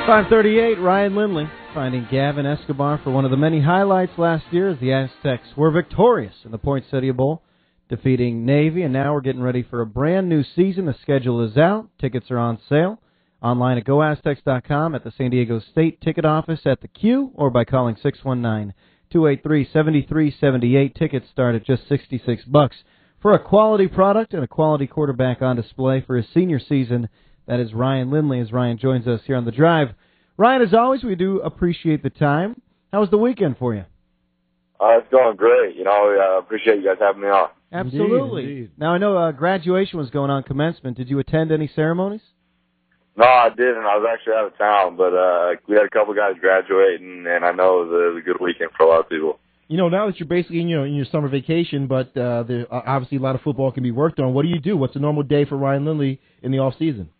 538, Ryan Lindley finding Gavin Escobar for one of the many highlights last year as the Aztecs were victorious in the Poinsettia Bowl, defeating Navy, and now we're getting ready for a brand new season. The schedule is out. Tickets are on sale. Online at GoAztecs.com, at the San Diego State ticket office at the Q, or by calling 619-283-7378. Tickets start at just $66 for a quality product and a quality quarterback on display for his senior season. That is Ryan Lindley, as Ryan joins us here on The Drive. Ryan, as always, we do appreciate the time. How was the weekend for you? It's going great. I appreciate you guys having me on. Absolutely. Indeed. Now, I know graduation was going on, commencement. Did you attend any ceremonies? No, I didn't. I was actually out of town, but we had a couple guys graduating, and I know it was a good weekend for a lot of people. Now that you're basically in your summer vacation, but there obviously a lot of football can be worked on. What do you do? What's a normal day for Ryan Lindley in the off season?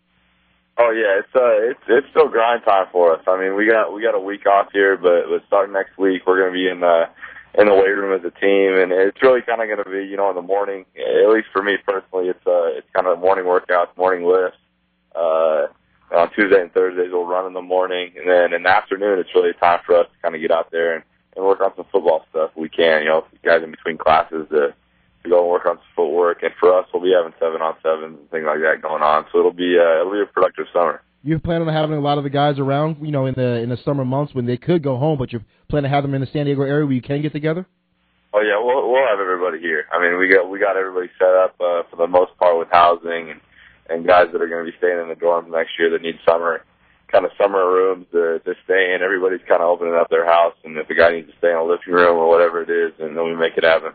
Oh yeah, it's still grind time for us. I mean, we got a week off here, but starting next week, we're going to be in the weight room as a team, and it's really kind of going to be, in the morning. At least for me personally, it's kind of morning workouts, morning lifts. On Tuesday and Thursdays, we'll run in the morning, and then in the afternoon, it's really time for us to kind of get out there and work on some football stuff. We can, guys in between classes to go and work on some footwork, and for us, we'll be having 7-on-7 and things like that going on. So it'll be a productive summer. You plan on having a lot of the guys around, in the summer months when they could go home, but you plan to have them in the San Diego area where you can get together? Oh yeah, we'll have everybody here. I mean, we got everybody set up for the most part with housing and guys that are going to be staying in the dorms next year that need summer rooms to stay in. Everybody's kind of opening up their house, and if the guy needs to stay in a living room or whatever it is, then we make it happen.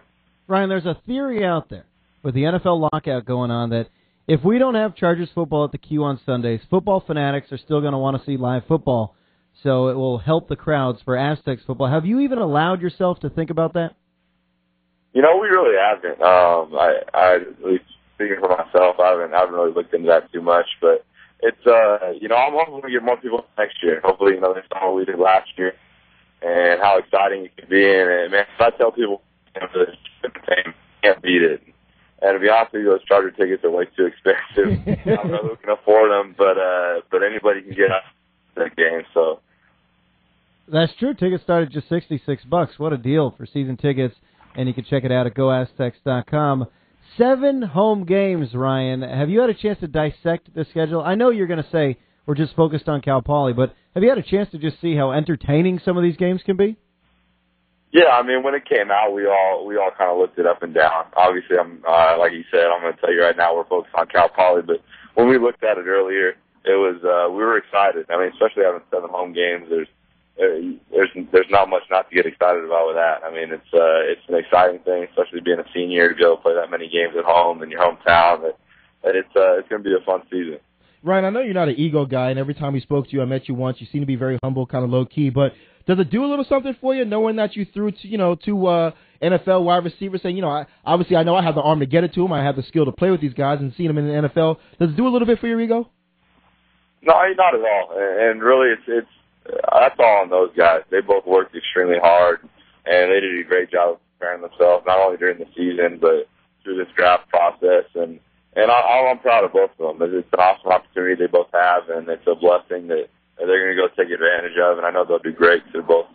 Ryan, there's a theory out there with the NFL lockout going on that if we don't have Chargers football at the Q on Sundays, football fanatics are still going to want to see live football, so it will help the crowds for Aztecs football. Have you even allowed yourself to think about that? We really haven't. I at least speaking for myself, I haven't really looked into that too much, but it's I'm hoping we get more people next year. Hopefully, they saw what we did last year and how exciting it can be. And man, if I tell people the team can't beat it. And to be honest with you, those Charger tickets are way too expensive. I'm not looking to afford them, but anybody can get that game. So that's true. Tickets start at just $66. What a deal for season tickets! And you can check it out at GoAztecs.com. 7 home games, Ryan. Have you had a chance to dissect the schedule? I know you're going to say we're just focused on Cal Poly, but have you had a chance to just see how entertaining some of these games can be? Yeah, I mean, when it came out, we all kind of looked it up and down. Obviously, I'm like you said, I'm going to tell you right now we're focused on Cal Poly, but when we looked at it earlier, it was we were excited. I mean, especially having 7 home games, there's not much not to get excited about with that. I mean, it's an exciting thing, especially being a senior, to be able to play that many games at home in your hometown. That it's going to be a fun season. Ryan, I know you're not an ego guy, and every time we spoke to you, I met you once. You seem to be very humble, kind of low key. But does it do a little something for you, knowing that you threw to NFL wide receivers, saying, obviously I know I have the arm to get it to them, I have the skill to play with these guys, and seeing them in the NFL. Does it do a little bit for your ego? No, not at all. And really, it's that's all on those guys. They both worked extremely hard, and they did a great job of preparing themselves, not only during the season, but through this draft process. And I'm proud of both of them. It's an awesome opportunity they both have, and it's a blessing that they're going to go take advantage of, and I know they'll do great. They're both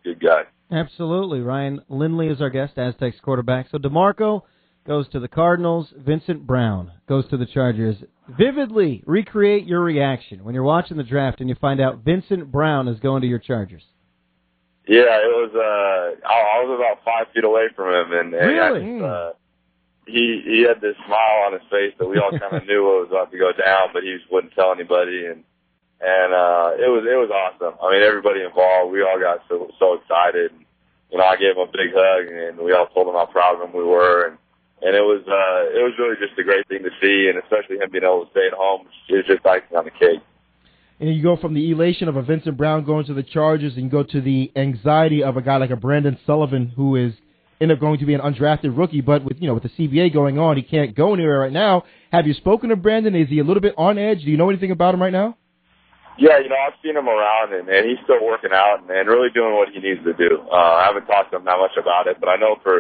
good guys. Absolutely. Ryan Lindley is our guest, Aztecs quarterback. So DeMarco goes to the Cardinals. Vincent Brown goes to the Chargers. Vividly recreate your reaction when you're watching the draft and you find out Vincent Brown is going to your Chargers. Yeah, it was. I was about 5 feet away from him, and really, he had this smile on his face that we all kind of knew what was about to go down, but he just wouldn't tell anybody, and it was awesome. I mean, everybody involved, we all got so excited. I gave him a big hug, and we all told him how proud of him we were, and it was really just a great thing to see, and especially him being able to stay at home, it was just icing on the cake. And you go from the elation of a Vincent Brown going to the Chargers, and you go to the anxiety of a guy like a Brandon Sullivan, who is end up going to be an undrafted rookie, but with the CBA going on, he can't go anywhere right now. Have you spoken to Brandon? Is he a little bit on edge? Do you know anything about him right now? Yeah, I've seen him around, and he's still working out and really doing what he needs to do. I haven't talked to him that much about it, but I know for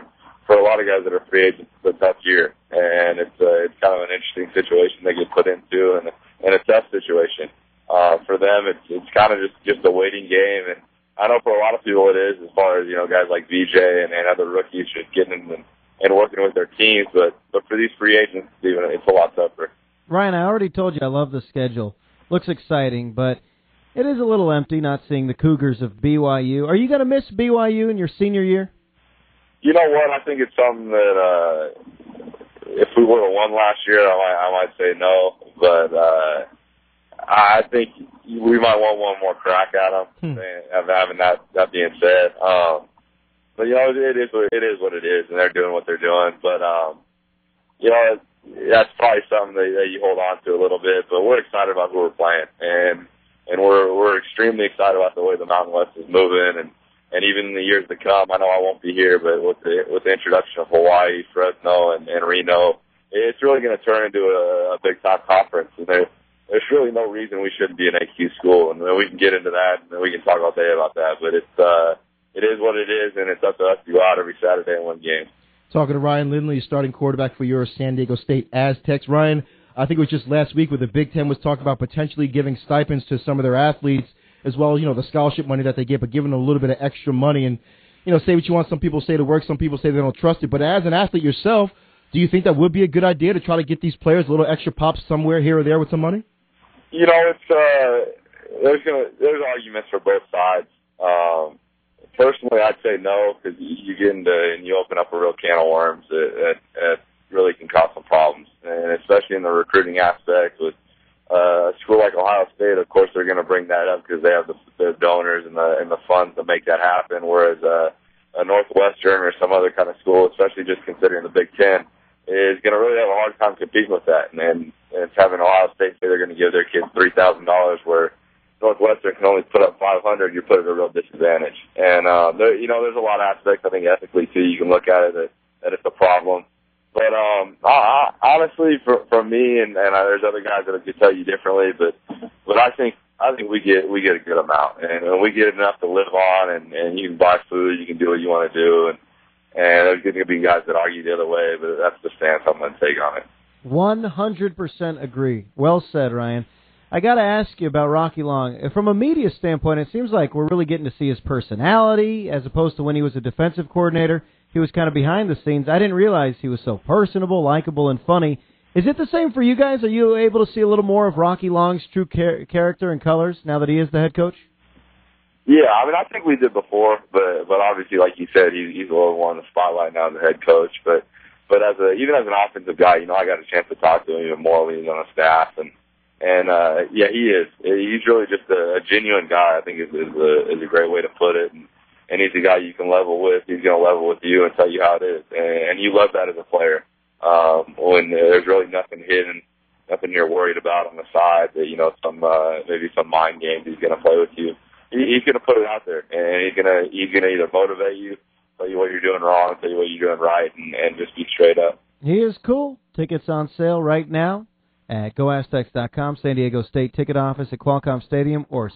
a lot of guys that are free agents, it's a tough year, and it's kind of an interesting situation they get put into, and a tough situation. For them, it's kind of just a waiting game, and I know for a lot of people it is, as far as, guys like VJ and other rookies just getting in and working with their teams, but for these free agents, Steven, it's a lot tougher. Ryan, I already told you I love the schedule. Looks exciting, but it is a little empty not seeing the Cougars of BYU. Are you going to miss BYU in your senior year? You know what? I think it's something that if we would have won last year, I might say no, but I think we might want one more crack at them. Having that being said, but it is what it is, and they're doing what they're doing. But that's probably something that you hold on to a little bit. But we're excited about who we're playing, and we're extremely excited about the way the Mountain West is moving, and even in the years to come. I know I won't be here, but with the introduction of Hawaii, Fresno, and Reno, it's really going to turn into a big time conference. And there's really no reason we shouldn't be an AQ school, and we can get into that, and we can talk all day about that. But it is what it is, and it's up to us to go out every Saturday and win games. Talking to Ryan Lindley, starting quarterback for your San Diego State Aztecs. Ryan, I think it was just last week where the Big Ten was talking about potentially giving stipends to some of their athletes, as well as, the scholarship money that they get, but giving them a little bit of extra money. And, say what you want. Some people say to work, some people say they don't trust it. But as an athlete yourself, do you think that would be a good idea to try to get these players a little extra pops somewhere here or there with some money? There's arguments for both sides. Personally, I'd say no, because you get into and you open up a real can of worms that really can cause some problems, and especially in the recruiting aspect with a school like Ohio State. Of course, they're going to bring that up because they have the donors and the funds to make that happen. Whereas a Northwestern or some other kind of school, especially just considering the Big Ten, is going to really have a hard time competing with that. And it's having Ohio State say they're going to give their kids $3,000 where Northwestern can only put up $500, you put it at a real disadvantage. And, there's a lot of aspects, I think, ethically, too. You can look at it that it's a problem. But honestly, for me, and there's other guys that could tell you differently, but I think we get a good amount, and we get enough to live on, and you can buy food, you can do what you want to do, and there's going to be guys that argue the other way, but that's the stance I'm going to take on it. 100% agree. Well said, Ryan. I got to ask you about Rocky Long. From a media standpoint, it seems like we're really getting to see his personality as opposed to when he was a defensive coordinator. He was kind of behind the scenes. I didn't realize he was so personable, likable, and funny. Is it the same for you guys? Are you able to see a little more of Rocky Long's true character and colors now that he is the head coach? Yeah, I think we did before, but obviously, like you said, he's a little more in the spotlight now as the head coach. But even as an offensive guy, I got a chance to talk to him even more when he's on the staff, and he is. He's really just a genuine guy. I think is a great way to put it. And he's a guy you can level with. He's going to level with you and tell you how it is. And you love that as a player. When there's really nothing hidden, nothing you're worried about on the side that, maybe some mind games he's going to play with you. He's going to put it out there, and he's going to either motivate you, tell you what you're doing wrong, tell you what you're doing right, and just be straight up. He is cool. Tickets on sale right now at GoAztecs.com, San Diego State ticket office at Qualcomm Stadium, or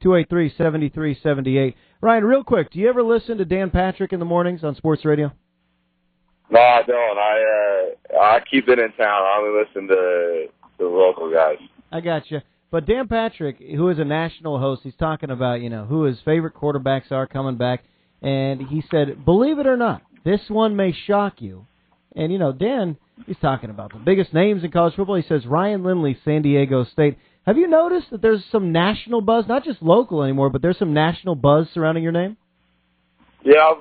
619-283-7378. Ryan, real quick, do you ever listen to Dan Patrick in the mornings on sports radio? No, I don't. I keep it in town. I only listen to the local guys. I got you. But Dan Patrick, who is a national host, he's talking about, who his favorite quarterbacks are coming back. And he said, believe it or not, this one may shock you. And, Dan, he's talking about the biggest names in college football. He says Ryan Lindley, San Diego State. Have you noticed that there's some national buzz, not just local anymore, but there's some national buzz surrounding your name? Yeah,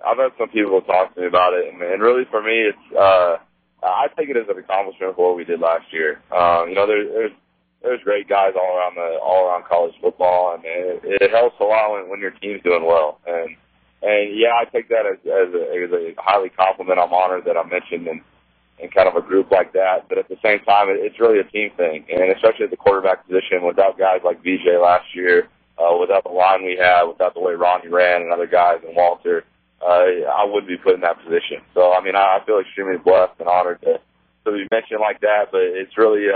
I've had some people talk to me about it, and really for me, it's I take it as an accomplishment for what we did last year. There's great guys all around college football, and it helps a lot when your team's doing well. And yeah, I take that as a highly compliment. I'm honored that I'm mentioned in kind of a group like that. But at the same time, it's really a team thing, and especially at the quarterback position, without guys like VJ last year, without the line we had, without the way Ronnie ran and other guys and Walter, I wouldn't be put in that position. So, I feel extremely blessed and honored to be mentioned like that. But it's really,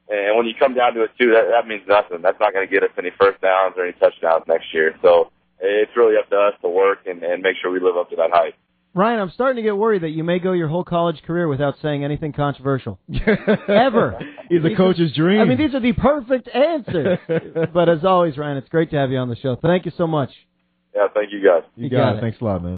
and when you come down to it, too, that means nothing. That's not going to get us any first downs or any touchdowns next year. So it's really up to us to work and make sure we live up to that hype. Ryan, I'm starting to get worried that you may go your whole college career without saying anything controversial. Ever. He's a coach's dream. I mean, these are the perfect answers. But as always, Ryan, it's great to have you on the show. Thank you so much. Yeah, thank you guys. You got it. Thanks a lot, man.